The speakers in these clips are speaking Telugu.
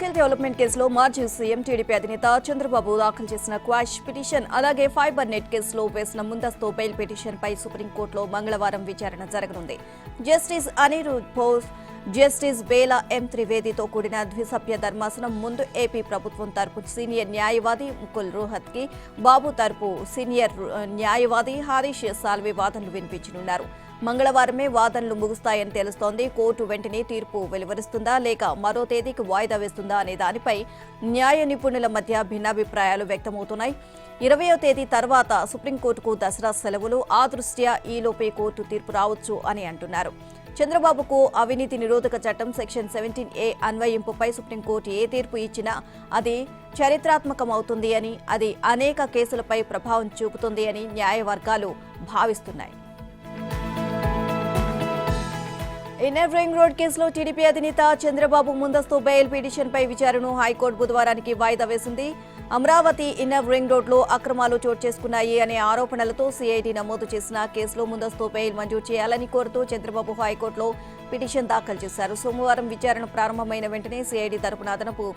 స్కిల్ డెవలప్మెంట్ కేసులో మాజీ సీఎం టీడీపీ అధినేత చంద్రబాబు దాఖలు చేసిన క్వాష్ పిటిషన్ అలాగే ఫైబర్ నెట్ కేసులో వేసిన ముందస్తు బెయిల్ పిటిషన్పై సుప్రీంకోర్టులో మంగళవారం విచారణ జరగనుంది. జస్టిస్ అనిరుద్ బోస్, జస్టిస్ బేలా ఎం త్రివేదితో కూడిన ద్విసభ్య ధర్మాసనం ముందు ఏపీ ప్రభుత్వం తరపు సీనియర్ న్యాయవాది ముకుల్ రోహత్కి, బాబు తరపు సీనియర్ న్యాయవాది హరీష్ సాల్వే వాదనలు వినిపించనున్నారు. మంగళవారమే వాదనలు ముగుస్తాయని తెలుస్తోంది. కోర్టు వెంటనే తీర్పు వెలువరిస్తుందా లేక మరో తేదీకి వాయిదా వేస్తుందా అనే దానిపై న్యాయ నిపుణుల మధ్య భిన్నాభిప్రాయాలు వ్యక్తమవుతున్నాయి. 20వ తేదీ తర్వాత సుప్రీంకోర్టుకు దసరా సెలవులు, ఆ దృష్ట్యా ఈలోపే కోర్టు తీర్పు రావచ్చు అని అంటున్నారు. చంద్రబాబుకు అవినీతి నిరోధక చట్టం సెక్షన్ 17A అన్వయింపుపై సుప్రీంకోర్టు ఏ తీర్పు ఇచ్చినా అది చరిత్రాత్మకమవుతుంది అని, అది అనేక కేసులపై ప్రభావం చూపుతుంది అని న్యాయవర్గాలు భావిస్తున్నాయి. ఇన్నర్ రింగ్ రోడ్ కేసులో టీడీపీ అధినేత చంద్రబాబు ముందస్తు బెయిల్ పిటిషన్పై విచారణను హైకోర్టు బుధవారానికి వాయిదా వేసింది. అమరావతి ఇన్నర్ రింగ్ రోడ్లో అక్రమాలు చోటు చేసుకున్నాయి అనే ఆరోపణలతో సిఐడి నమోదు చేసిన కేసులో ముందస్తు బెయిల్ మంజూరు చేయాలని కోరుతూ చంద్రబాబు హైకోర్టులో పిటిషన్ దాఖలు చేశారు. సోమవారం విచారణ ప్రారంభమైన వెంటనే సిఐడి తరపున అదనపు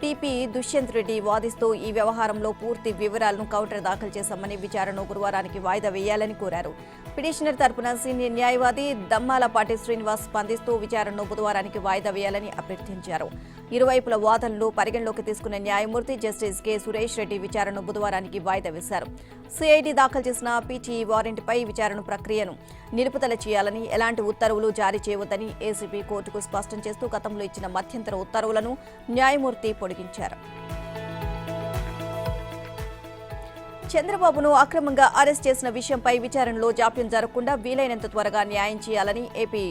టీపీ దుష్యంత్ రెడ్డి వాదిస్తూ ఈ వ్యవహారంలో పూర్తి వివరాలను కౌంటర్ దాఖలు చేశామని విచారణను గురువారానికి వాయిదా వేయాలని కోరారు. పిటిషనర్ తరపున సీనియర్ న్యాయవాది దమ్మాలపాటి శ్రీనివాస్ స్పందిస్తూ విచారణను బుధవారానికి వాయిదా వేయాలని అభ్యర్థించారు. ఇరువైపుల వాదనలు పరిగణలోకి తీసుకున్న న్యాయమూర్తి జస్టిస్ కె సురేష్ రెడ్డి విచారణను బుధవారానికి వాయిదా వేశారు. సిఐడి దాఖలు చేసిన పీటీ వారెంట్పై విచారణ ప్రక్రియను నిలుపుదల చేయాలని, ఎలాంటి ఉత్తర్వులు జారీ చేయవద్దని ఏసీబీ కోర్టుకు స్పష్టం చేస్తూ గతంలో ఇచ్చిన మధ్యంతర ఉత్తర్వులను న్యాయమూర్తి పొడిగించారు. చంద్రబాబును అక్రమంగా అరెస్ట్ చేసిన విషయంపై విచారణలో జాప్యం జరగకుండా వీలైనంత త్వరగా న్యాయం చేయాలని ఏపీ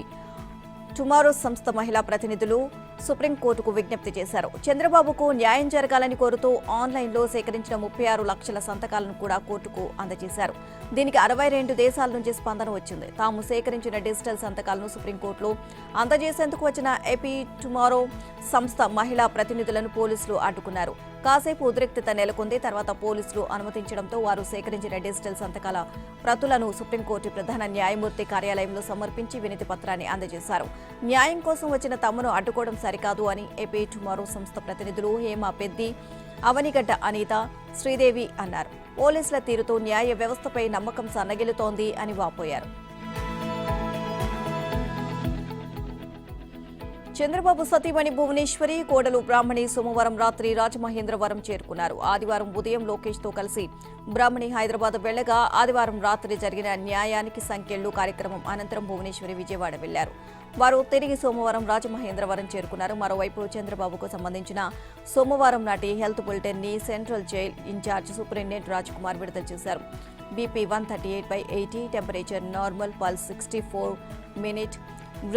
టుమారో సంస్థ మహిళా ప్రతినిధులు సుప్రీంకోర్టుకు విజ్ఞప్తి చేశారు. చంద్రబాబుకు న్యాయం జరగాలని కోరుతూ ఆన్లైన్లో సేకరించిన 36 లక్షల సంతకాలను కూడా కోర్టుకు అందజేశారు. దీనికి 62 దేశాల నుంచి స్పందన వచ్చింది. తాము సేకరించిన డిజిటల్ సంతకాలను సుప్రీంకోర్టులో అందజేసేందుకు వచ్చిన ఏపీ టుమారో సంస్థ మహిళా ప్రతినిధులను పోలీసులు అడ్డుకున్నారు. కాసేపు ఉద్రిక్తత నెలకొంది. తర్వాత పోలీసులు అనుమతించడంతో వారు సేకరించిన డిజిటల్ సంతకాల ప్రతులను సుప్రీంకోర్టు ప్రధాన న్యాయమూర్తి కార్యాలయంలో సమర్పించి వినతి పత్రాన్ని అందజేశారు. న్యాయం కోసం వచ్చిన తమను అడ్డుకోవడం సరికాదు అని ఏపీ టుమారో సంస్థ ప్రతినిధులు హేమ పెద్ది, అవనిగడ్డ అనిత, శ్రీదేవి అన్నారు. పోలీసుల తీరుతో న్యాయ వ్యవస్థపై నమ్మకం సన్నగిల్లుతోంది అని వాపోయారు. చంద్రబాబు సతీమణి భువనేశ్వరి, కోడలు బ్రాహ్మణి సోమవారం రాత్రి రాజమహేంద్రవరం చేరుకున్నారు. ఆదివారం ఉదయం లోకేష్ తో కలిసి బ్రాహ్మణి హైదరాబాద్ వెళ్లగా ఆదివారం రాత్రి జరిగిన న్యాయానికి సంఖ్యలు కార్యక్రమం అనంతరం భువనేశ్వరి విజయవాడ వెళ్లారు. వారు తిరిగి సోమవారం రాజమహేంద్రవరం చేరుకున్నారు. మరోవైపు చంద్రబాబుకు సంబంధించిన సోమవారం నాటి హెల్త్ బులెటిన్ ని central jail incharge superintendent Raj Kumar విడుదల చేశారు. BP 138/80, temperature normal, pulse 64 minute,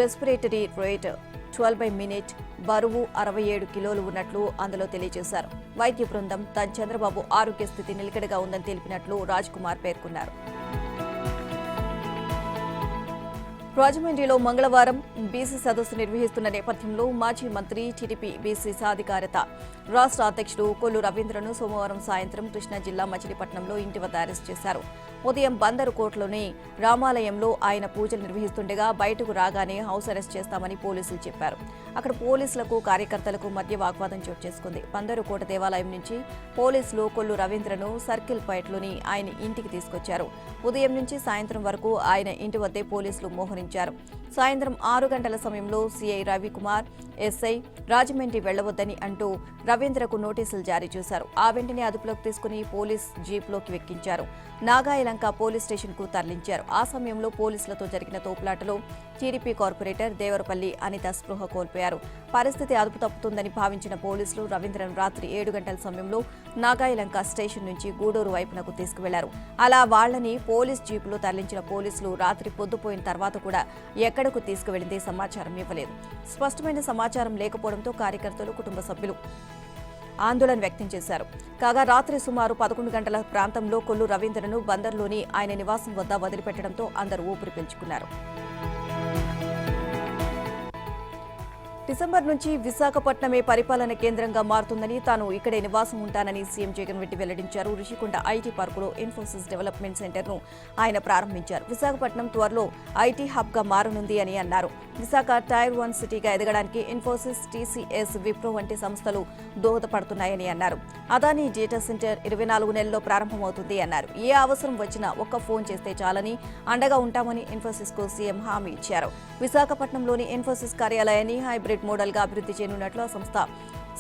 respiratory rate 12/మినిట్, బరువు 67 కిలోలు ఉన్నట్లు అందులో తెలియజేశారు. వైద్య బృందం చంద్రబాబు ఆరోగ్య స్థితి నిలకడగా ఉందని తెలిపినట్లు రాజ్ కుమార్ పేర్కొన్నారు. రాజమండ్రిలో మంగళవారం బీసీ సదస్సు నిర్వహిస్తున్న నేపథ్యంలో మాజీ మంత్రి, టీడీపీ బీసీ సాధికారత రాష్ట్ర అధ్యక్షుడు కొల్లు రవీంద్రను సోమవారం సాయంత్రం కృష్ణా జిల్లా మచిలీపట్నంలో ఇంటి వద్ద అరెస్ట్ చేశారు. ఉదయం బందరు కోర్టులోని రామాలయంలో ఆయన పూజలు నిర్వహిస్తుండగా బయటకు రాగానే హౌస్ అరెస్ట్ చేస్తామని పోలీసులు చెప్పారు. అక్కడ పోలీసులకు కార్యకర్తలకు మధ్య వాగ్వాదం చోటు చేసుకుంది. బందరు కోట దేవాలయం నుంచి పోలీసులు కొల్లు రవీంద్రను సర్కిల్ పైట్లోని ఆయన ఇంటికి తీసుకొచ్చారు. ఉదయం నుంచి సాయంత్రం వరకు ఆయన ఇంటి వద్దే పోలీసులు మోహరించారు. సాయంత్రం 6 గంటల సమయంలో సీఐ రవికుమార్, ఎస్ఐ రాజమండ్రి వెళ్లవద్దని అంటూ రవీంద్రకు నోటీసులు జారీ చేశారు. ఆ వెంటనే అదుపులోకి తీసుకుని పోలీస్ జీప్లోకి వెక్కించారు. నాగాయలంక పోలీస్ స్టేషన్ కు తరలించారు. ఆ సమయంలో పోలీసులతో జరిగిన తోపులాటలో టీడీపీ కార్పొరేటర్ దేవరపల్లి అనిత స్పృహ కోల్పోయారు. పరిస్థితి అదుపు తప్పుతుందని భావించిన పోలీసులు రవీంద్రను రాత్రి 7 గంటల సమయంలో నాగాయలంక స్టేషన్ నుంచి గూడూరు వైపునకు తీసుకువెళ్లారు. అలా వాళ్లని పోలీస్ జీపులో తరలించిన పోలీసులు రాత్రి పొద్దుపోయిన తర్వాత కూడా ఎక్కడకు తీసుకువెళ్లిందే సమాచారం ఇవ్వలేదు. స్పష్టమైన సమాచారం లేకపోవడంతో కార్యకర్తలు, కుటుంబ సభ్యులు ఆందోళన వ్యక్తం చేశారు. కాగా రాత్రి సుమారు 11 గంటల ప్రాంతంలో కొల్లు రవీంద్రను బందర్లోని ఆయన నివాసం వద్ద వదిలిపెట్టడంతో అందరూ ఊపిరి పీల్చుకున్నారు. డిసెంబర్ నుంచి విశాఖపట్నమే పరిపాలన కేంద్రంగా మారుతుందని తాను ఇక్కడే నివాసం ఉంటానని సీఎం జగన్ రెడ్డి వెల్లడించారు. రిషికొండ ఐటీ పార్కులో ఇన్ఫోసిస్ డెవలప్మెంట్ సెంటర్ను ఆయన ప్రారంభించారు. విశాఖపట్నం త్వరలో ఐటీ హబ్గా మారనుంది అని అన్నారు. విశాఖ టైర్ 1 సిటీగా ఎదగడానికి ఇన్ఫోసిస్, టీసీఎస్, విప్రో వంటి సంస్థలు దోహదపడుతున్నాయని అన్నారు. అదానీ డేటా సెంటర్ 24 నెలల్లో ప్రారంభమవుతుంది అన్నారు. ఏ అవసరం వచ్చినా ఒక్క ఫోన్ చేస్తే చాలని అండగా ఉంటామని ఇన్ఫోసిస్ కు సీఎం హామీ ఇచ్చారు. విశాఖపట్నంలోని ఇన్ఫోసిస్ కార్యాలయాన్ని హైబ్రిడ్ మోడల్ గా అభివృద్ధి చేయనున్నట్లు ఆ సంస్థ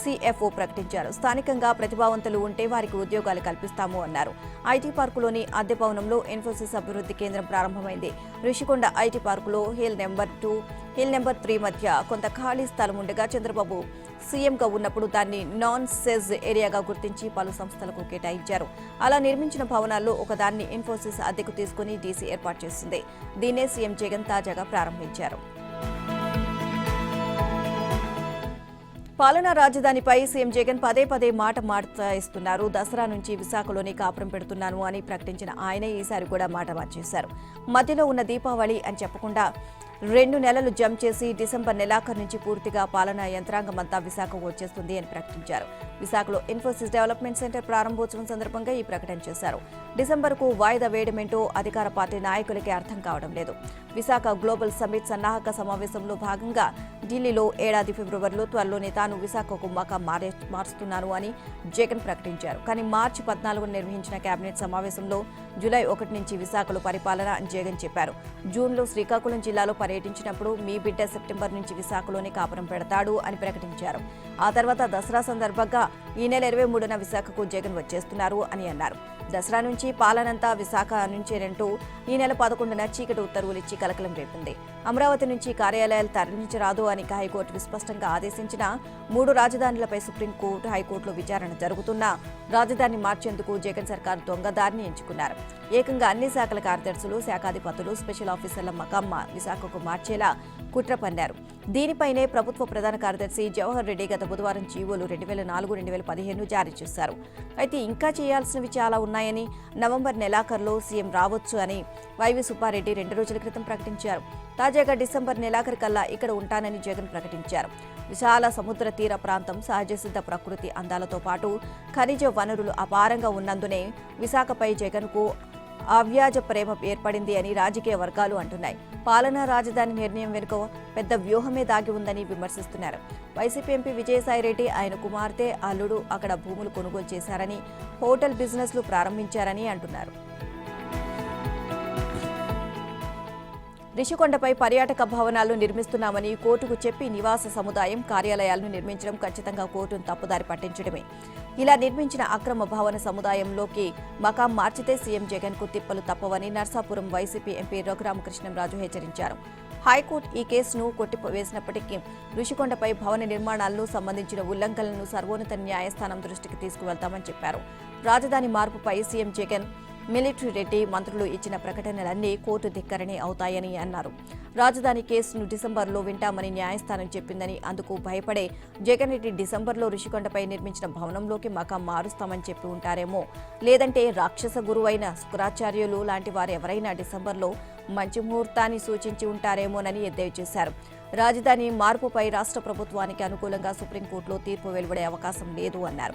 CFO ప్రకటించారు. స్థానికంగా ప్రతిభావంతులు ఉంటే వారికి ఉద్యోగాలు కల్పిస్తాము అన్నారు. ఐటీ పార్కులోని అద్దె భవనంలో ఇన్ఫోసిస్ అభివృద్ధి కేంద్రం ప్రారంభమైంది. రిషికొండ ఐటీ పార్కులో హిల్ నెంబర్ 2, హిల్ నెంబర్ 3 మధ్య కొంత ఖాళీ స్థలం ఉండగా చంద్రబాబు సీఎంగా ఉన్నప్పుడు దాన్ని నాన్ సెజ్ ఏరియాగా గుర్తించి పలు సంస్థలకు కేటాయించారు. అలా నిర్మించిన భవనాల్లో ఒకదాన్ని ఇన్ఫోసిస్ అద్దెకు తీసుకుని డీసీ ఏర్పాటు చేసింది. దీన్నే సీఎం జగన్ తాజాగా ప్రారంభించారు. పాలనా రాజధానిపై సీఎం జగన్ పదే మాట మార్చేస్తున్నారు. దసరా నుంచి విశాఖలోని కాపురం పెడుతున్నాను అని ప్రకటించిన ఆయన ఈసారి కూడా మాట మార్చేశారు. మధ్యలో ఉన్న దీపావళి అని చెప్పకుండా 2 నెలలు జంప్ చేసి డిసెంబర్ నెలాఖరు నుంచి పూర్తిగా పాలనా యంత్రాంగమంతా విశాఖకు వచ్చేస్తుంది అని ప్రకటించారు. విశాఖలో ఇన్ఫోసిస్ డెవలప్మెంట్ సెంటర్ ప్రారంభోత్సవం సందర్భంగా ఈ ప్రకటన చేశారు. డిసెంబర్కు వాయిదా వేయడమేంటో అధికార పార్టీ నాయకులకే అర్థం కావడం లేదు. విశాఖ గ్లోబల్ సమ్మిట్ సన్నాహక సమావేశంలో భాగంగా ఢిల్లీలో ఏడాది ఫిబ్రవరిలో త్వరలోనే తాను విశాఖకు మకా మారుస్తున్నాను అని జగన్ ప్రకటించారు. కానీ మార్చి 14న నిర్వహించిన కేబినెట్ సమావేశంలో జూలై 1 నుంచి విశాఖలో పరిపాలన అని జగన్ చెప్పారు. జూన్లో శ్రీకాకుళం జిల్లాలో పర్యటించినప్పుడు మీ బిడ్డ సెప్టెంబర్ నుంచి విశాఖలోనే కాపురం పెడతాడు అని ప్రకటించారు. ఆ తర్వాత దసరా సందర్భంగా ఈ నెల 23న విశాఖకు జగన్ వచ్చేస్తున్నారు అని అన్నారు. దసరా నుంచి పాలనంతా విశాఖ నుంచేనంటూ ఈ నెల 11న చీకటి ఉత్తర్వులు ఇచ్చి కలకలం రేపింది. అమరావతి నుంచి కార్యాలయాలు తరలించరాదు అని హైకోర్టు విస్పష్టంగా ఆదేశించిన 3 రాజధానులపై సుప్రీంకోర్టు, హైకోర్టులో విచారణ జరుగుతున్నా రాజధాని మార్చేందుకు జగన్ సర్కార్ దొంగదారిని ఎంచుకున్నారు. ఏకంగా అన్ని శాఖల కార్యదర్శులు, శాఖాధిపతులు, స్పెషల్ ఆఫీసర్ల మకాం విశాఖకు మార్చేలా కుట్ర పన్నారు. దీనిపైనే ప్రభుత్వ ప్రధాన కార్యదర్శి జవహర్ రెడ్డి గత బుధవారం జీవోలు 2004-2015 జారీ చేశారు. అయితే ఇంకా చేయాల్సినవి చాలా ఉన్నాయని, నవంబర్ నెలాఖరులో సీఎం రావచ్చు అని వైవి సుబ్బారెడ్డి 2 రోజుల క్రితం ప్రకటించారు. తాజాగా డిసెంబర్ నెలాఖరు కల్లా ఇక్కడ ఉంటానని జగన్ ప్రకటించారు. విశాల సముద్ర తీర ప్రాంతం, సహజసిద్ధ ప్రకృతి అందాలతో పాటు ఖనిజ వనరులు అపారంగా ఉన్నందునే విశాఖపై జగన్కు అవ్యాజ ప్రేమ ఏర్పడింది అని రాజకీయ వర్గాలు అంటున్నాయి. పాలనా రాజధాని నిర్ణయం వెనుక పెద్ద వ్యూహమే దాగి ఉందని విమర్శిస్తున్నారు. వైసీపీ ఎంపీ విజయసాయిరెడ్డి, ఆయన కుమార్తె, అల్లుడు అక్కడ భూములు కొనుగోలు చేశారని, హోటల్ బిజినెస్లు ప్రారంభించారని అంటున్నారు. రిషికొండపై పర్యాటక భవనాలను నిర్మిస్తున్నామని కోర్టుకు చెప్పి నివాస సముదాయం, కార్యాలయాలను నిర్మించడం ఖచ్చితంగా కోర్టును తప్పుదారి పట్టించడమే. ఇలా నిర్మించిన అక్రమ భవన సముదాయంలోకి మకాం మార్చితే సీఎం జగన్ కు తిప్పలు తప్పవని నర్సాపురం వైసీపీ ఎంపీ రఘురామకృష్ణంరాజు హెచ్చరించారు. హైకోర్టు ఈ కేసును కొట్టివేసినప్పటికీ రిషికొండపై భవన నిర్మాణాలను సంబంధించిన ఉల్లంఘనలను సర్వోన్నత న్యాయస్థానం దృష్టికి తీసుకువెళ్తామని చెప్పారు. రాజధాని మార్పుపై సీఎం జగన్, మిలిటరీ రెడ్డి, మంత్రులు ఇచ్చిన ప్రకటనలన్నీ కోర్టు ధిక్కరణే అవుతాయని అన్నారు. రాజధాని కేసును డిసెంబర్లో వింటామని న్యాయస్థానం చెప్పిందని అందుకు భయపడే జగన్ రెడ్డి డిసెంబర్లో రిషికొండపై నిర్మించిన భవనంలోకి మకాం మారుస్తామని చెప్పి ఉంటారేమో, లేదంటే రాక్షస గురువైన శుక్రాచార్యులు లాంటి వారెవరైనా డిసెంబర్లో మంచి ముహూర్తాన్ని సూచించి ఉంటారేమోనని ఎద్దేవా చేశారు. రాజధాని మార్పుపై రాష్ట్ర ప్రభుత్వానికి అనుకూలంగా సుప్రీంకోర్టులో తీర్పు వెలువడే అవకాశం లేదు అన్నారు.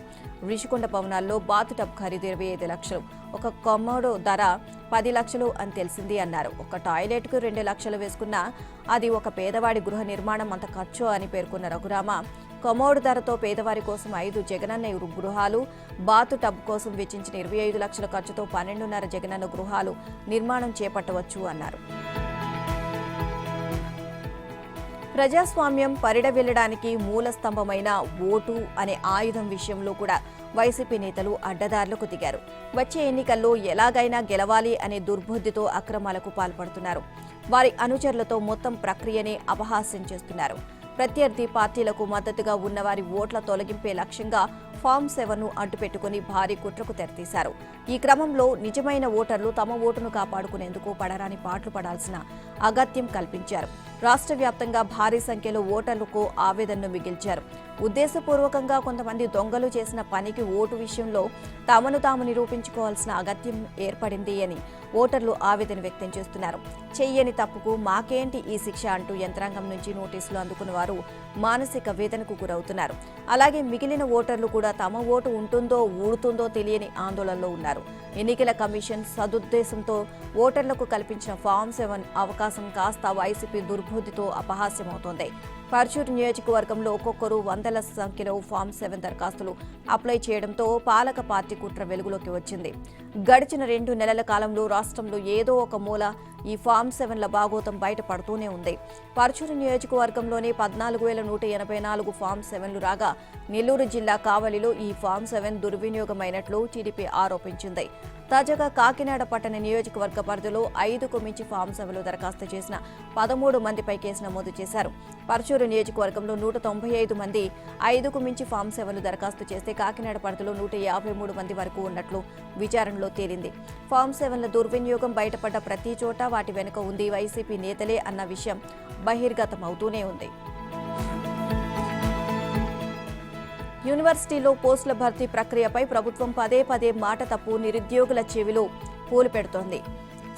రిషికొండ భవనాల్లో బాత్ టబ్ ఖరీదు 25 లక్షలు, ఒక కమోడో ధర 10 లక్షలు అని తెలిసింది అన్నారు. ఒక టాయిలెట్కు 2 లక్షలు వేసుకున్నా అది ఒక పేదవాడి గృహ నిర్మాణం అంత ఖర్చు అని పేర్కొన్న రఘురామ, కమోడు ధరతో పేదవారి కోసం 5 జగనన్న గృహాలు, బాతు టబ్ కోసం వెచ్చించిన 25 లక్షల ఖర్చుతో 12.5 జగనన్న గృహాలు నిర్మాణం చేపట్టవచ్చు అన్నారు. ప్రజాస్వామ్యం పరిడవిల్లడానికి మూల స్తంభమైన ఓటు అనే ఆయుధం విషయంలో కూడా వైసీపీ నేతలు అడ్డదారులకు దిగారు. వచ్చే ఎన్నికల్లో ఎలాగైనా గెలవాలి అనే దుర్బుద్ధితో అక్రమాలకు పాల్పడుతున్నారు. వారి అనుచరులతో మొత్తం ప్రక్రియనే అపహాస్యం చేస్తున్నారు. ప్రత్యర్థి పార్టీలకు మద్దతుగా ఉన్నవారి ఓట్ల తొలగింపే లక్ష్యంగా ఫామ్ 7ను అడ్డుపెట్టుకుని భారీ కుట్రకు తెరతీశారు. ఈ క్రమంలో నిజమైన ఓటర్లు తమ ఓటును కాపాడుకునేందుకు పడరాని పాట్లు పడాల్సిన అగత్యం కల్పించారు. రాష్ట్ర వ్యాప్తంగా భారీ సంఖ్యలో ఓటర్లకు ఆవేదనను మిగిల్చారు. ఉద్దేశపూర్వకంగా కొంతమంది దొంగలు చేసిన పనికి ఓటు విషయంలో తమను తాము నిరూపించుకోవాల్సిన అగత్యం ఏర్పడింది అని ఓటర్లు ఆవేదన వ్యక్తం చేస్తున్నారు. చెయ్యని తప్పుకు మాకేంటి ఈ శిక్ష అంటూ యంత్రాంగం నుంచి నోటీసులు అందుకున్న వారు మానసిక వేదనకు గురవుతున్నారు. అలాగే మిగిలిన ఓటర్లు కూడా తమ ఓటు ఉంటుందో ఊడుతుందో తెలియని ఆందోళనలో ఉన్నారు. ఎన్నికల కమిషన్ సదుద్దేశంతో ఓటర్లకు కల్పించిన ఫామ్ 7 అవకాశం కాస్త వైసీపీ దుర్బుద్ధితో అపహాస్యమవుతోంది. పర్చూరు నియోజకవర్గంలో ఒక్కొక్కరు వందల సంఖ్యలో ఫామ్ 7 దరఖాస్తులు అప్లై చేయడంతో పాలక పార్టీ కుట్ర వెలుగులోకి వచ్చింది. గడిచిన 2 నెలల కాలంలో రాష్ట్రంలో ఏదో ఒక మూల ఈ ఫామ్ 7ల బాగోతం బయటపడుతూనే ఉంది. పర్చూరు నియోజకవర్గంలోనే 14,184 ఫామ్ 7లు రాగా నెల్లూరు జిల్లా కావలిలో ఈ ఫామ్ 7 దుర్వినియోగమైనట్లు టీడీపీ ఆరోపించింది. తాజాగా కాకినాడ పట్టణ నియోజకవర్గ పరిధిలో 5కు మించి ఫామ్ 7లు దరఖాస్తు చేసిన 13 మందిపై కేసు నమోదు చేశారు. పర్చూరు నియోజకవర్గంలో 195 మంది 5కు మించి ఫామ్ 7లు దరఖాస్తు చేస్తే కాకినాడ పరిధిలో 153 మంది వరకు ఉన్నట్లు విచారణలో తేలింది. ఫామ్ 7ల దుర్వినియోగం బయటపడ్డ ప్రతి చోట వాటి వెనుక ఉంది వైసీపీ నేతలే అన్న విషయం బహిర్గతమవుతూనే ఉంది. యూనివర్సిటీలో పోస్టుల భర్తీ ప్రక్రియపై ప్రభుత్వం పదే పదే మాట తప్పు నిరుద్యోగుల చెవిలో పూలు పెడుతోంది.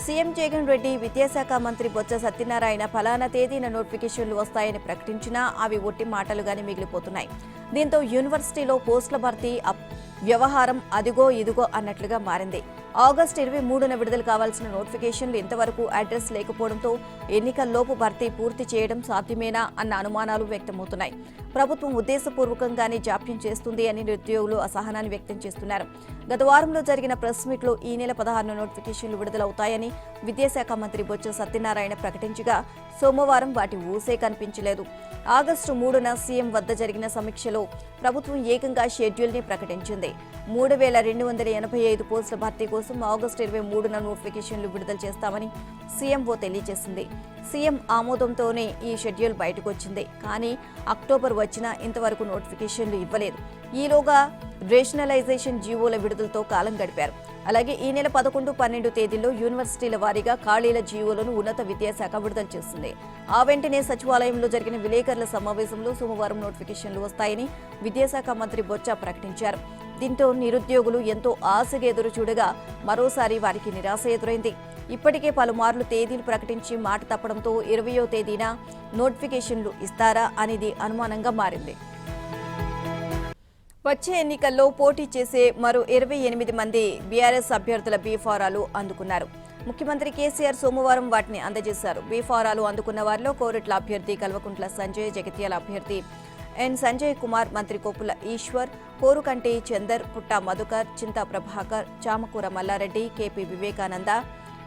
సీఎం జగన్ రెడ్డి, విద్యాశాఖ మంత్రి బొత్స సత్యనారాయణ ఫలానా తేదీన నోటిఫికేషన్లు వస్తాయని ప్రకటించినా అవి ఒట్టి మాటలుగానే మిగిలిపోతున్నాయి. దీంతో యూనివర్సిటీలో పోస్టుల భర్తీ వ్యవహారం అదిగో ఇదిగో అన్నట్లుగా మారింది. ఆగస్టు 23న విడుదల కావాల్సిన నోటిఫికేషన్లు ఇంతవరకు అడ్రస్ లేకపోవడంతో ఎన్నికల్లోపు భర్తీ పూర్తి చేయడం సాధ్యమేనా అన్న అనుమానాలు వ్యక్తమవుతున్నాయి. ప్రభుత్వం ఉద్దేశపూర్వకంగానే జాప్యం చేస్తుంది అని నిరుద్యోగులు అసహనాన్ని వ్యక్తం చేస్తున్నారు. గత వారంలో జరిగిన ప్రెస్ మీట్లో ఈ నెల 16న నోటిఫికేషన్లు విడుదలవుతాయని విద్యాశాఖ మంత్రి బొత్స సత్యనారాయణ ప్రకటించగా సోమవారం వాటి ఊసే కనిపించలేదు. ఆగస్టు 3న సీఎం వద్ద జరిగిన సమీక్షలో ప్రభుత్వం ఏకంగా షెడ్యూల్ని ప్రకటించింది. 3,285 పోస్టుల భర్తీ కోసం ఆగస్టు 23న నోటిఫికేషన్లు విడుదల చేస్తామని సీఎంఓ తెలియజేసింది. సీఎం ఆమోదంతోనే ఈ షెడ్యూల్ బయటకు వచ్చింది. కానీ అక్టోబర్ వచ్చినా ఇంతవరకు నోటిఫికేషన్లు ఇవ్వలేదు. ఈలోగా రేషనలైజేషన్ జీవోల విడుదలతో కాలం గడిపారు. అలాగే ఈ నెల 11, 12 తేదీల్లో యూనివర్సిటీల వారీగా ఖాళీల జీవోలను ఉన్నత విద్యాశాఖ విడుదల చేస్తుంది. ఆ వెంటనే సచివాలయంలో జరిగిన విలేకరుల సమావేశంలో సోమవారం నోటిఫికేషన్లు వస్తాయని విద్యాశాఖ మంత్రి బొత్స ప్రకటించారు. దీంతో నిరుద్యోగులు ఎంతో ఆశగా ఎదురు చూడగా మరోసారి వారికి నిరాశ ఎదురైంది. ఇప్పటికే పలుమార్లు తేదీలు ప్రకటించి మాట తప్పడంతో 20వ తేదీన నోటిఫికేషన్లు ఇస్తారా అనేది అనుమానంగా మారింది. వచ్చే ఎన్నికల్లో పోటీ చేసే మరో 28 మంది బీఆర్ఎస్ అభ్యర్థుల బీఫారాలు అందుకున్నారు. ముఖ్యమంత్రి కేసీఆర్ సోమవారం వాటిని అందజేశారు. బీఫారాలు అందుకున్న వారిలో కోరుట్ల అభ్యర్థి కల్వకుంట్ల సంజయ్, జగిత్యాల అభ్యర్థి ఎన్ సంజయ్ కుమార్, మంత్రి కొప్పుల ఈశ్వర్, కోరుకంటి చందర్, పుట్ట మధుకర్, చింతా ప్రభాకర్, చామకూర మల్లారెడ్డి, కేపీ వివేకానంద,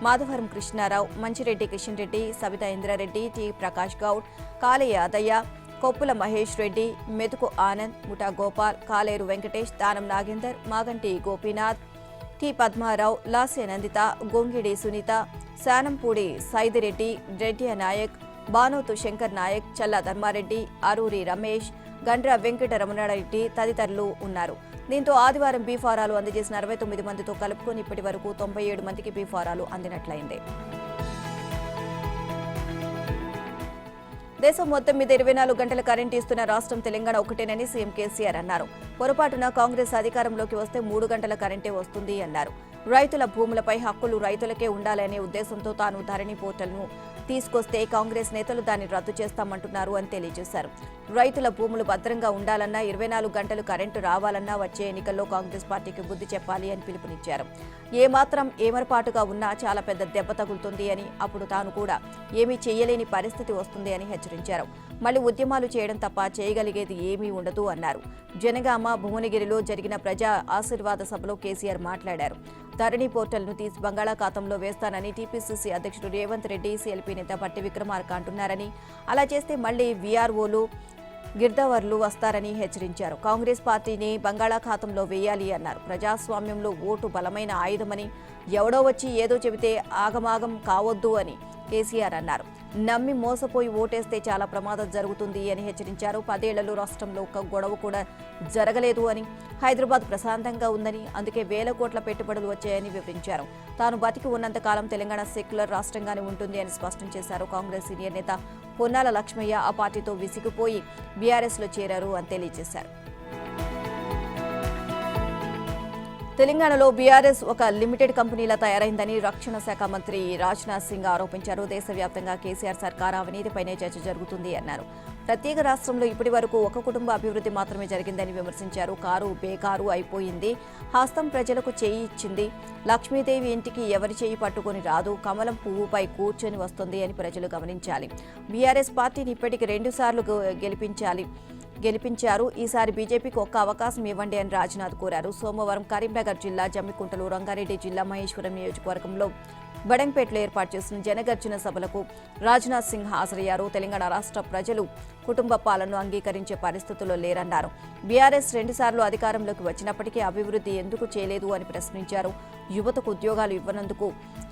మాధవరం కృష్ణారావు, మంచిరెడ్డి కిషన్ రెడ్డి, సబితా ఇంద్రారెడ్డి, టి ప్రకాష్ గౌడ్, కాళే యాదయ్య, కొప్పుల మహేష్ రెడ్డి, మెతుకు ఆనంద్, ముఠా గోపాల్, కాలేరు వెంకటేష్, దానం నాగేందర్, మాగంటి గోపీనాథ్, టి పద్మారావు, లాస్య నందిత, గొంగిడి సునీత, శానంపూడి సైదిరెడ్డి, రెడ్డి నాయక్, బానోతు శంకర్ నాయక్, చల్లా ధర్మారెడ్డి, అరూరి రమేష్, గండ్ర వెంకట రమణారెడ్డి తదితరులు ఉన్నారు. దీంతో ఆదివారం బీఫారాలు అందజేసిన 69 మందితో కలుపుకొని ఇప్పటి వరకు 97 మందికి బీఫారాలు అందినట్లయింది. దేశం మొత్తం మీద 24 గంటల కరెంటు ఇస్తున్న రాష్ట్రం తెలంగాణ ఒకటేనని సీఎం కేసీఆర్ అన్నారు. పొరపాటున కాంగ్రెస్ అధికారంలోకి వస్తే 3 గంటల కరెంటే వస్తుంది అన్నారు. రైతుల భూములపై హక్కులు రైతులకే ఉండాలనే ఉద్దేశంతో తాను ధరణి పోర్టల్ను తీసుకొస్తే కాంగ్రెస్ నేతలు దాన్ని రద్దు చేస్తామంటున్నారు అని తెలియజేశారు. రైతుల భూములు భద్రంగా ఉండాలన్నా 24 గంటలు కరెంటు రావాలన్నా వచ్చే ఎన్నికల్లో కాంగ్రెస్ పార్టీకి బుద్ధి చెప్పాలి అని పిలుపునిచ్చారు. ఏమాత్రం ఏమరపాటుగా ఉన్నా చాలా పెద్ద దెబ్బ తగులుతుంది అని, అప్పుడు తాను కూడా ఏమీ చేయలేని పరిస్థితి వస్తుంది అని హెచ్చరించారు. మళ్లీ ఉద్యమాలు చేయడం తప్ప చేయగలిగేది ఏమీ ఉండదు అన్నారు. జనగామ, భువనగిరిలో జరిగిన ప్రజా ఆశీర్వాద సభలో కేసీఆర్ మాట్లాడారు. ధరణి పోర్టల్ను తీసి బంగాళాఖాతంలో వేస్తానని టీపీసీసీ అధ్యక్షుడు రేవంత్ రెడ్డి, సీఎల్పీ నేత పట్టి విక్రమార్క అంటున్నారని, అలా చేస్తే మళ్లీ వీఆర్ఓలు, గిర్దవర్లు వస్తారని హెచ్చరించారు. కాంగ్రెస్ పార్టీని బంగాళాఖాతంలో వేయాలి అన్నారు. ప్రజాస్వామ్యంలో ఓటు బలమైన ఆయుధమని, ఎవడో వచ్చి ఏదో చెబితే ఆగమాగం కావద్దు అని కేసీఆర్ అన్నారు. నమ్మి మోసపోయి ఓటేస్తే చాలా ప్రమాదం జరుగుతుంది అని హెచ్చరించారు. 10 ఏళ్లలో రాష్ట్రంలో ఒక్క గొడవ కూడా జరగలేదు అని, హైదరాబాద్ ప్రశాంతంగా ఉందని, అందుకే వేల కోట్ల పెట్టుబడులు వచ్చాయని వివరించారు. తాను బతికి ఉన్నంత కాలం తెలంగాణ సెక్యులర్ రాష్ట్రంగానే ఉంటుంది అని స్పష్టం చేశారు. కాంగ్రెస్ సీనియర్ నేత పొన్నాల లక్ష్మయ్య ఆ పార్టీతో విసిగిపోయి బీఆర్ఎస్లో చేరారు అని తెలియజేశారు. తెలంగాణలో బీఆర్ఎస్ ఒక లిమిటెడ్ కంపెనీలా తయారైందని రక్షణ శాఖ మంత్రి రాజ్నాథ్ సింగ్ ఆరోపించారు. దేశవ్యాప్తంగా కేసీఆర్ సర్కార్ అవినీతిపైనే చర్చ జరుగుతుంది అన్నారు. ప్రత్యేక రాష్ట్రంలో ఇప్పటి వరకు ఒక కుటుంబ అభివృద్ధి మాత్రమే జరిగిందని విమర్శించారు. కారు బేకారు అయిపోయింది, హస్తం ప్రజలకు చేయి ఇచ్చింది, లక్ష్మీదేవి ఇంటికి ఎవరి చేయి పట్టుకొని రాదు, కమలం పువ్వుపై కూర్చొని వస్తుంది అని ప్రజలు గమనించాలి. బీఆర్ఎస్ పార్టీని ఇప్పటికి 2 సార్లు గెలిపించారు. ఈసారి బీజేపీకి ఒక్క అవకాశం ఇవ్వండి అని రాజ్నాథ్ కోరారు. సోమవారం కరీంనగర్ జిల్లా జమ్మికుంటలో, రంగారెడ్డి జిల్లా మహేశ్వరం నియోజకవర్గంలో బడంపేటలో ఏర్పాటు చేసిన జనగర్జన సభలకు రాజ్నాథ్ సింగ్ హాజరయ్యారు. తెలంగాణ రాష్ట్ర ప్రజలు కుటుంబ పాలనను అంగీకరించే పరిస్థితుల్లో లేరన్నారు. బీఆర్ఎస్ 2 సార్లు అధికారంలోకి వచ్చినప్పటికీ అభివృద్ధి ఎందుకు చేయలేదు అని ప్రశ్నించారు. యువతకు ఉద్యోగాలు ఇవ్వనందుకు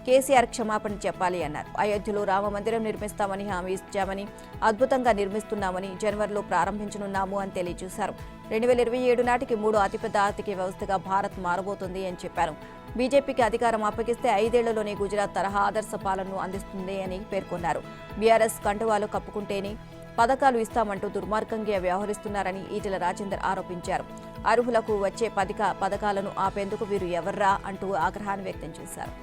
కేసీఆర్ క్షమాపణ చెప్పాలి అన్నారు. అయోధ్యలో రామ మందిరం నిర్మిస్తామని హామీ ఇచ్చామని, అద్భుతంగా నిర్మిస్తున్నామని, జనవరిలో ప్రారంభించనున్నాము అని తెలియజేశారు. 2027 నాటికి 3వ అతిపెద్ద ఆర్థిక వ్యవస్థగా భారత్ మారబోతుంది అని చెప్పారు. బీజేపీకి అధికారం అప్పగిస్తే 5 ఏళ్లలోనే గుజరాత్ తరహా ఆదర్శ పాలనను అందిస్తుంది అని పేర్కొన్నారు. బీఆర్ఎస్ కండువాలు కప్పుకుంటేనే పథకాలు ఇస్తామంటూ దుర్మార్గంగా వ్యవహరిస్తున్నారని ఈటెల రాజేందర్ ఆరోపించారు. అర్హులకు వచ్చే పథకాలను ఆపేందుకు వీరు ఎవర్రా అంటూ ఆగ్రహాన్ని వ్యక్తం చేశారు.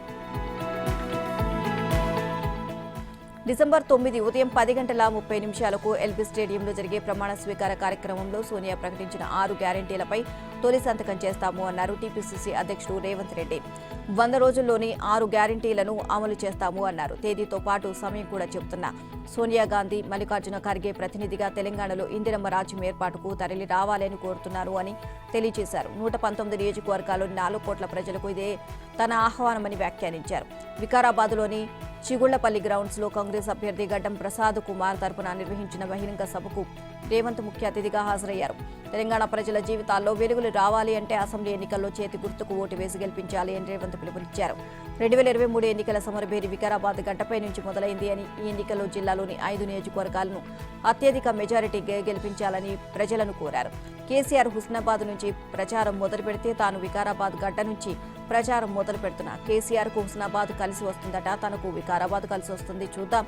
డిసెంబర్ 9 ఉదయం 10:30 ఎల్బీ స్టేడియంలో జరిగే ప్రమాణ స్వీకార కార్యక్రమంలో సోనియా ప్రకటించిన 6 గ్యారెంటీలపై తొలి సంతకం చేస్తాము అన్నారు టీపీసీసీ అధ్యక్షుడు రేవంత్ రెడ్డి. 100 రోజుల్లోనే 6 గ్యారెంటీలను అమలు చేస్తాము అన్నారు. తేదీతో పాటు సమయం కూడా చెబుతున్నా సోనియా గాంధీ, మల్లికార్జున ఖర్గే ప్రతినిధిగా తెలంగాణలో ఇందిరమ్మ రాజ్యం ఏర్పాటుకు తరలి రావాలని కోరుతున్నారు అని తెలియజేశారు. 119 నియోజకవర్గాల్లోని 4 కోట్ల ప్రజలకు ఇదే తన ఆహ్వానమని వ్యాఖ్యానించారు. వికారాబాద్లోని చిగుళ్లపల్లి గ్రౌండ్స్లో కాంగ్రెస్ అభ్యర్థి గడ్డం ప్రసాద్ కుమార్ తరపున నిర్వహించిన బహిరంగ సభకు రేవంత్ ముఖ్య అతిథిగా హాజరయ్యారు. తెలంగాణ ప్రజల జీవితాల్లో వెలుగులు రావాలి అంటే అసెంబ్లీ ఎన్నికల్లో చేతి గుర్తుకు ఓటు వేసి గెలిపించాలి అని రేవంత్ పిలుపునిచ్చారు. 2023 ఎన్నికల సమరభేరి వికారాబాద్ గడ్డపై నుంచి మొదలైంది అని, ఈ ఎన్నికల్లో జిల్లాలోని 5 నియోజకవర్గాలను అత్యధిక మెజారిటీ గెలిపించాలని ప్రజలను కోరారు. కేసీఆర్ హుస్నాబాద్ నుంచి ప్రచారం మొదలు పెడితే తాను వికారాబాద్ గడ్డ నుంచి ప్రచారం మొదలు పెడుతున్నా. కేసీఆర్ కు హుస్నాబాద్ కలిసి వస్తుందట, తనకు వికారాబాద్ కలిసి వస్తుంది, చూద్దాం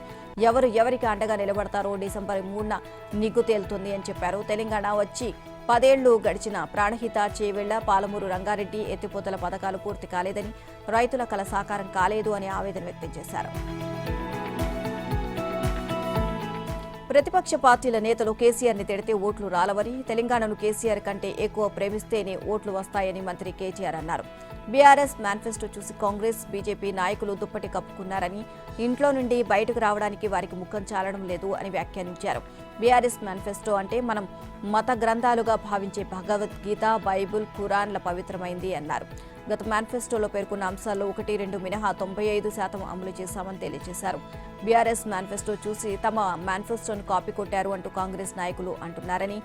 ఎవరు ఎవరికి అండగా నిలబడతారో డిసెంబర్ 3న నిగ్గు తేలుతుంది అని చెప్పారు. తెలంగాణ వచ్చి 10 ఏళ్లు గడిచిన ప్రాణహిత, చేవెళ్ల, పాలమూరు, రంగారెడ్డి ఎత్తిపోతల పథకాలు పూర్తి కాలేదని, రైతుల కల సాకారం కాలేదు అని ఆవేదన వ్యక్తం చేశారు. ప్రతిపక్ష పార్టీల నేతలు కేసీఆర్ని తిడితే ఓట్లు రాలవని, తెలంగాణను కేసీఆర్ కంటే ఎక్కువ ప్రేమిస్తేనే ఓట్లు వస్తాయని మంత్రి కేటీఆర్ అన్నారు. బీఆర్ఎస్ మేనిఫెస్టో చూసి కాంగ్రెస్, బీజేపీ నాయకులు దుప్పటి కప్పుకున్నారని, ఇంట్లో నుండి బయటకు రావడానికి వారికి ముఖం చాలడం లేదు అని వ్యాఖ్యానించారు. బీఆర్ఎస్ మేనిఫెస్టో అంటే మనం మత గ్రంథాలుగా భావించే భగవద్గీత, బైబుల్, ఖురాన్ల పవిత్రమైంది అన్నారు. గత మేనిఫెస్టోలో పేర్కొన్న అంశాల్లో 1-2 మినహా 95% అమలు చేశామని తెలియజేశారు. బీఆర్ఎస్ మేనిఫెస్టో చూసి తమ మేనిఫెస్టోను కాపీ కొట్టారు అంటూ కాంగ్రెస్ నాయకులు అంటున్నారని,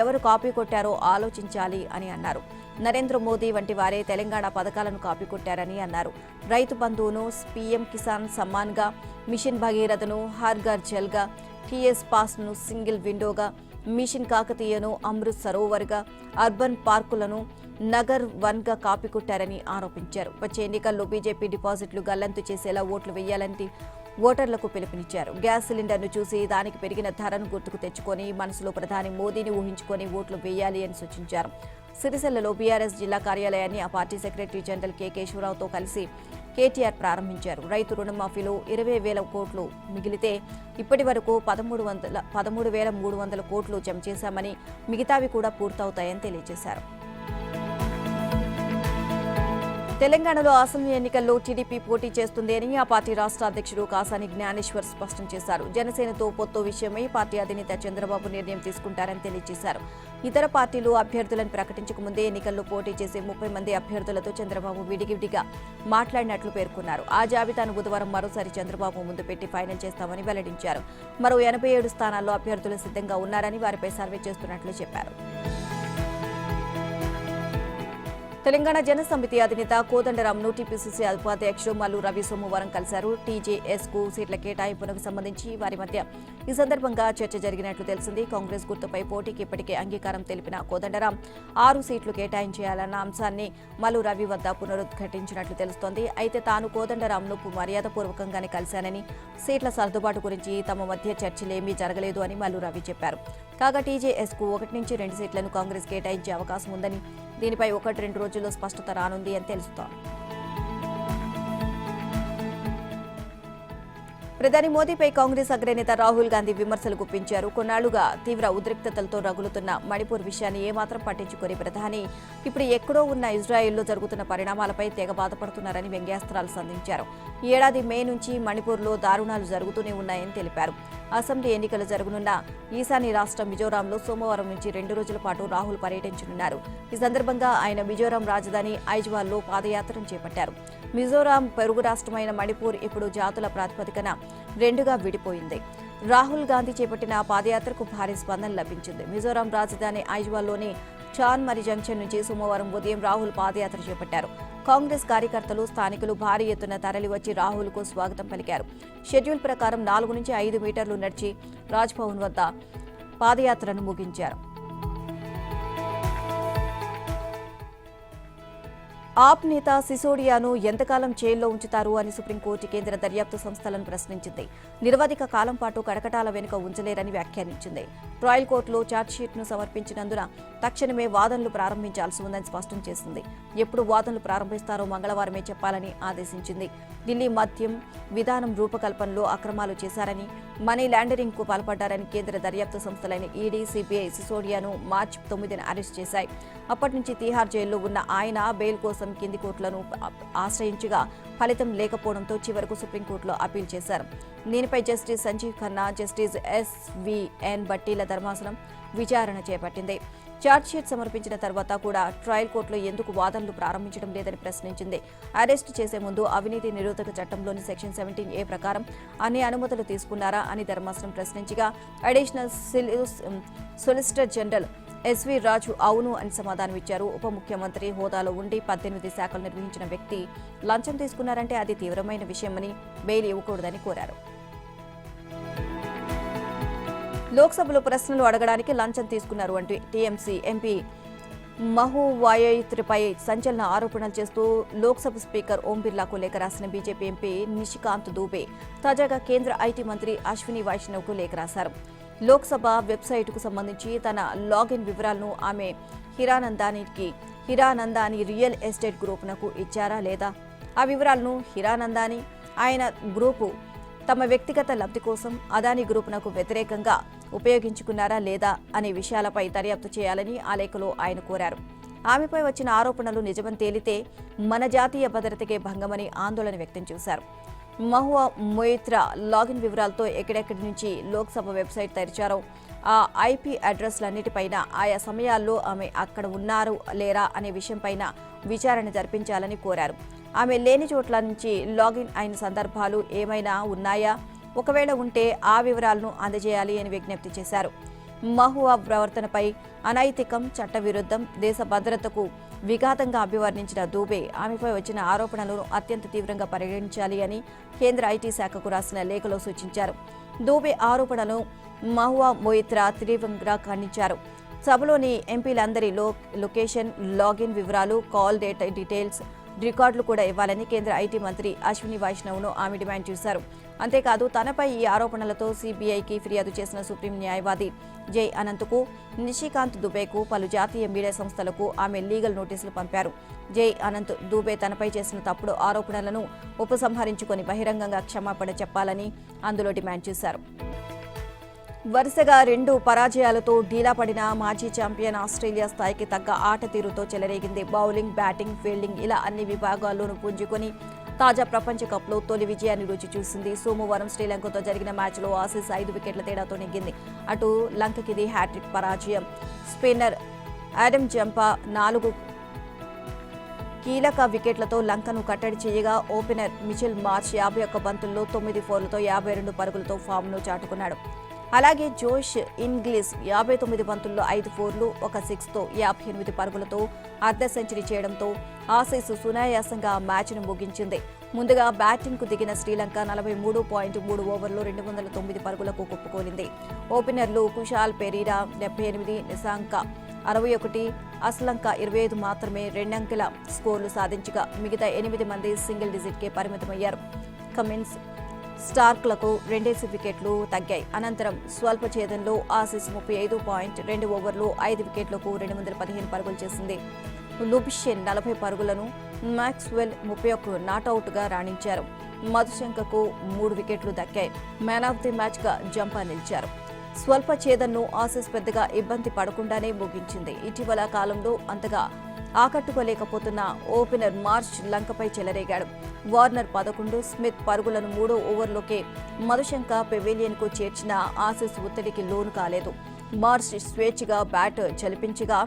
ఎవరు కాపీ కొట్టారో ఆలోచించాలి అని అన్నారు. నరేంద్ర మోదీ వంటి వారే తెలంగాణ పథకాలను కాపీ కొట్టారని అన్నారు. రైతు బంధువును పీఎం కిసాన్ సమ్మాన్గా, మిషన్ భగీరథను హర్ ఘర్ జల్గా, టీఎస్ పాస్ను సింగిల్ విండోగా, మిషన్ కాకతీయను అమృత్ సరోవర్గా, అర్బన్ పార్కులను నగర్ 1గా కాపీ కొట్టారని ఆరోపించారు. వచ్చే ఎన్నికల్లో బీజేపీ డిపాజిట్లు గల్లంతు చేసేలా ఓట్లు వేయాలని ఓటర్లకు పిలుపునిచ్చారు. గ్యాస్ సిలిండర్ను చూసి దానికి పెరిగిన ధరను గుర్తుకు తెచ్చుకొని మనసులో ప్రధాని మోదీని ఊహించుకొని ఓట్లు వేయాలి అని సూచించారు. సిరిసిల్లలో బీఆర్ఎస్ జిల్లా కార్యాలయాన్ని ఆ పార్టీ సెక్రటరీ జనరల్ కె కేశవరావుతో కలిసి కేటీఆర్ ప్రారంభించారు. రైతు రుణమాఫీలో 20,000 కోట్లు మిగిలితే ఇప్పటి వరకు 13,300 కోట్లు జమ చేశామని, మిగతావి కూడా పూర్తవుతాయని తెలియజేశారు. తెలంగాణలో అసెంబ్లీ ఎన్నికల్లో టీడీపీ పోటీ చేస్తుంది అని ఆ పార్టీ రాష్ట్ర అధ్యక్షుడు కాసాని జ్ఞానేశ్వర్ స్పష్టం చేశారు. జనసేనతో పొత్తు విషయమై పార్టీ అధినేత చంద్రబాబు నిర్ణయం తీసుకుంటారని తెలియజేశారు. ఇతర పార్టీలు అభ్యర్థులను ప్రకటించకముందే ఎన్నికల్లో పోటీ చేసే 30 మంది అభ్యర్థులతో చంద్రబాబు విడివిడిగా మాట్లాడినట్లు పేర్కొన్నారు. ఆ జాబితాను బుధవారం మరోసారి చంద్రబాబు ముందు పెట్టి ఫైనల్ చేస్తామని వెల్లడించారు. మరో 87 స్థానాల్లో అభ్యర్థులు సిద్ధంగా ఉన్నారని, వారిపై సర్వే చేస్తున్నట్లు చెప్పారు. తెలంగాణ జనసమితి అధినేత కోదండరాంను టీపీసీసీ ఉపాధ్యక్షుడు మల్లు రవి సోమవారం కలిశారు. టీజేఎస్కు సీట్ల కేటాయింపునకు సంబంధించి వారి మధ్య ఈ సందర్భంగా చర్చ జరిగినట్లు తెలిసింది. కాంగ్రెస్ గుర్తుపై పోటీకి ఇప్పటికే అంగీకారం తెలిపిన కోదండరాం 6 సీట్లు కేటాయించేయాలన్న అంశాన్ని మల్లు రవి వద్ద పునరుద్ఘాటించినట్లు తెలుస్తోంది. అయితే తాను కోదండరాంను మర్యాదపూర్వకంగానే కలిశానని, సీట్ల సర్దుబాటు గురించి తమ మధ్య చర్చలేమీ జరగలేదు అని మల్లు రవి చెప్పారు. కాగా టీజేఎస్కు 1 నుంచి 2 సీట్లను కాంగ్రెస్ కేటాయించే అవకాశం ఉందని, దీనిపై 1-2 రోజుల్లో స్పష్టత రానుంది అని తెలుస్తోంది. ప్రధాని మోదీపై కాంగ్రెస్ అగ్రనేత రాహుల్ గాంధీ విమర్శలు గుప్పించారు. కొన్నాళ్లుగా తీవ్ర ఉద్రిక్తతలతో రగులుతున్న మణిపూర్ విషయాన్ని ఏమాత్రం పట్టించుకుని ప్రధాని ఇప్పుడు ఎక్కడో ఉన్న ఇజ్రాయెల్లో జరుగుతున్న పరిణామాలపై తెగ బాధపడుతున్నారని వ్యంగ్యాస్త్రాలు సంధించారు. ఈ ఏడాది మే నుంచి మణిపూర్లో దారుణాలు జరుగుతూనే ఉన్నాయని తెలిపారు. అసెంబ్లీ ఎన్నికలు జరగనున్న ఈశాన్య రాష్ట్రం మిజోరాంలో సోమవారం నుంచి 2 రోజుల పాటు రాహుల్ పర్యటించనున్నారు. ఈ సందర్భంగా ఆయన మిజోరాం రాజధాని ఐజ్వాల్లో పాదయాత్రను చేపట్టారు. మిజోరాం పొరుగు రాష్ట్రమైన మణిపూర్ ఇప్పుడు జాతుల ప్రాతిపదికన 2గా విడిపోయింది. రాహుల్ గాంధీ చేపట్టిన పాదయాత్రకు భారీ స్పందన లభించింది. మిజోరాం రాజధాని ఐజ్వాల్లోని చాన్మరి జంక్షన్ నుంచి సోమవారం ఉదయం రాహుల్ పాదయాత్ర చేపట్టారు. కాంగ్రెస్ కార్యకర్తలు, స్థానికులు భారీ ఎత్తున తరలివచ్చి రాహుల్కు స్వాగతం పలికారు. షెడ్యూల్ ప్రకారం 4 నుంచి 5 మీటర్లు నడిచి రాజ్భవన్ వద్ద పాదయాత్రను ముగించారు. ఆప్ నేత సిసోడియాను ఎంతకాలం జైల్లో ఉంచుతారు అని సుప్రీంకోర్టు కేంద్ర దర్యాప్తు సంస్థలను ప్రశ్నించింది. నిరవధిక కాలం పాటు కటకటాల వెనుక ఉంచలేరని వ్యాఖ్యానించింది. ట్రయల్ కోర్టులో ఛార్జ్షీట్ను సమర్పించినందున తక్షణమే వాదనలు ప్రారంభించాల్సి ఉందని స్పష్టం చేసింది. ఎప్పుడు వాదనలు ప్రారంభిస్తారో మంగళవారమే చెప్పాలని ఆదేశించింది. ఢిల్లీ మద్యం విధానం రూపకల్పనలో అక్రమాలు చేశారని, మనీ లాండరింగ్కు పాల్పడ్డారని కేంద్ర దర్యాప్తు సంస్థలైన ఈడీ, సిబిఐ సిసోడియాను మార్చి 9న అరెస్ట్ చేశాయి. అప్పటి నుంచి తీహార్ జైల్లో ఉన్న ఆయన బెయిల్ కోసం కింది కోర్టులను ఆశ్రయించగా ఫలితం లేకపోవడంతో చివరకు సుప్రీంకోర్టులో అప్పీల్ చేశారు. దీనిపై justice Sanjiv Khanna, justice SVN భట్టీల ధర్మాసనం విచారణ చేపట్టింది. ఛార్జ్షీట్ సమర్పించిన తర్వాత కూడా ట్రయల్ కోర్టులో ఎందుకు వాదనలు ప్రారంభించడం లేదని ప్రశ్నించింది. అరెస్టు చేసే ముందు అవినీతి నిరోధక చట్టంలోని సెక్షన్ 17A ప్రకారం అన్ని అనుమతులు తీసుకున్నారా అని ధర్మాసనం ప్రశ్నించగా అడిషనల్ సొలిసిటర్ జనరల్ ఎస్వీ రాజు అవును అని సమాధానమిచ్చారు. ఉప ముఖ్యమంత్రి హోదాలో ఉండి 18 శాఖలు నిర్వహించిన వ్యక్తి లంచం తీసుకున్నారంటే అది తీవ్రమైన విషయమని బెయిల్ ఇవ్వకూడదని కోరారు. లోక్సభలో ప్రశ్నలు అడగడానికి లంచం తీసుకున్నారు అంటూ టీఎంసీ ఎంపీ మహువాయత్రిపై సంచలన ఆరోపణలు చేస్తూ లోక్సభ స్పీకర్ ఓం బిర్లాకు లేఖ రాసిన బీజేపీ ఎంపీ నిషికాంత్ దూబే తాజాగా కేంద్ర ఐటీ మంత్రి అశ్విని వైష్ణవ్కు లేఖ రాశారు. లోక్సభ వెబ్సైటుకు సంబంధించి తన లాగిన్ వివరాలను ఆమె హిరానందాని రియల్ ఎస్టేట్ గ్రూపునకు ఇచ్చారా లేదా, ఆ వివరాలను హిరానందాని ఆయన గ్రూపు తమ వ్యక్తిగత లబ్ధి కోసం అదానీ గ్రూపునకు వ్యతిరేకంగా ఉపయోగించుకున్నారా లేదా అనే విషయాలపై దర్యాప్తు చేయాలని ఆ లేఖలో ఆయన కోరారు. ఆమెపై వచ్చిన ఆరోపణలు నిజమని తేలితే మన జాతీయ భద్రతకే భంగమని ఆందోళన వ్యక్తం చేశారు. మహువా మొయిత్రా లాగిన్ వివరాలతో ఎక్కడెక్కడి నుంచి లోక్సభ వెబ్సైట్ తెరిచారో ఆ ఐపీ అడ్రస్లన్నిటిపైన ఆయా సమయాల్లో ఆమె అక్కడ ఉన్నారు లేరా అనే విషయంపైన విచారణ జరిపించాలని కోరారు. ఆమె లేని చోట్ల నుంచి లాగిన్ అయిన సందర్భాలు ఏమైనా ఉన్నాయా, ఒకవేళ ఉంటే ఆ వివరాలను అందజేయాలి అని విజ్ఞప్తి చేశారు. మహువా ప్రవర్తనపై అనైతికం, చట్టవిరుద్ధం, దేశ భద్రతకు విఘాతంగా అభివర్ణించిన దూబే ఆమెపై వచ్చిన ఆరోపణలను అత్యంత తీవ్రంగా పరిగణించాలి అని కేంద్ర ఐటీ శాఖకు రాసిన లేఖలో సూచించారు. దూబే ఆరోపణను మహువా మొయిత్రా తీవ్రంగా ఖండించారు. సభలోని ఎంపీలందరి లొకేషన్, లాగిన్ వివరాలు, కాల్ డేటా డీటెయిల్స్, రికార్డులు కూడా ఇవ్వాలని కేంద్ర ఐటీ మంత్రి అశ్విని వైష్ణవ్ను ఆమె డిమాండ్ చేశారు. అంతేకాదు తనపై ఈ ఆరోపణలతో సీబీఐకి ఫిర్యాదు చేసిన సుప్రీం న్యాయవాది జై అనంత్కు, నిషికాంత్ దుబేకు, పలు జాతీయ మీడియా సంస్థలకు ఆమె లీగల్ నోటీసులు పంపారు. జై అనంత్ దూబే తనపై చేసిన తప్పుడు ఆరోపణలను ఉపసంహరించుకొని బహిరంగంగా క్షమాపణ చెప్పాలని అందులో డిమాండ్ చేశారు. వరుసగా 2 పరాజయాలతో డీలా పడిన మాజీ ఛాంపియన్ ఆస్ట్రేలియా స్థాయికి తగ్గ ఆట తీరుతో చెలరేగింది. బౌలింగ్, బ్యాటింగ్, ఫీల్డింగ్ ఇలా అన్ని విభాగాల్లోనూ పుంజుకొని తాజా ప్రపంచ కప్లో తొలి విజయాన్ని రుచి చూసింది. సోమవారం శ్రీలంకతో జరిగిన మ్యాచ్లో ఆసీస్ 5 వికెట్ల తేడాతో నెగ్గింది. అటు లంకకిది హ్యాట్రిక్ పరాజయం. స్పిన్నర్ ఆడమ్ జంపా 4 కీలక వికెట్లతో లంకను కట్టడి చేయగా ఓపెనర్ మిచెల్ మార్ష్ 51 బంతుల్లో 9 ఫోర్లతో 52 పరుగులతో ఫామ్ను చాటుకున్నాడు. అలాగే జోష్ ఇంగ్లీష్ 59 బంతుల్లో 5 ఫోర్లు 1 సిక్స్తో 58 పరుగులతో అర్ధ సెంచరీ చేయడంతో ఆసీస్ సునాయాసంగా మ్యాచ్ను ముగించింది. ముందుగా బ్యాటింగ్కు దిగిన శ్రీలంక 43.3 ఓవర్లో 209 పరుగులకు కుప్పకూలింది. ఓపెనర్లు కుశాల్ పెరీరా 78, నిశాంక 61, అస్లంక 25 మాత్రమే రెండంకెల స్కోర్లు సాధించగా మిగతా 8 మంది సింగిల్ డిజిట్కే పరిమితమయ్యారు. కమిన్స్, స్టార్క్లకు 2 వికెట్లు తగ్గాయి. అనంతరం స్వల్ప ఛేదంలో ఆసీస్ 35.2 ఓవర్లో 5 వికెట్లకు 215 పరుగులు చేసింది. లుబిషెన్ 40 పరుగులను, మాక్స్వెల్ 31 నాటౌట్గా రాణించారు. మధుశంకకు 3 వికెట్లు దక్కాయి. మ్యాన్ ఆఫ్ ది మ్యాచ్గా జంపా నిలిచారు. స్వల్ప ఛేదన్ను ఆసీస్ పెద్దగా ఇబ్బంది పడకుండానే ముగించింది. ఇటీవల కాలంలో అంతగా ఆకట్టుకోలేకపోతున్న ఓపెనర్ మార్ష్ లంకపై చెలరేగాడు. వార్నర్ 11, స్మిత్ పరుగులను 3వ ఓవర్లోకే మధుశంక పెవిలియన్కు చేర్చిన ఆసీస్ ఒత్తిడికి లోను కాలేదు. మార్ష్ స్వేచ్ఛగా బ్యాట్ చలిపించగా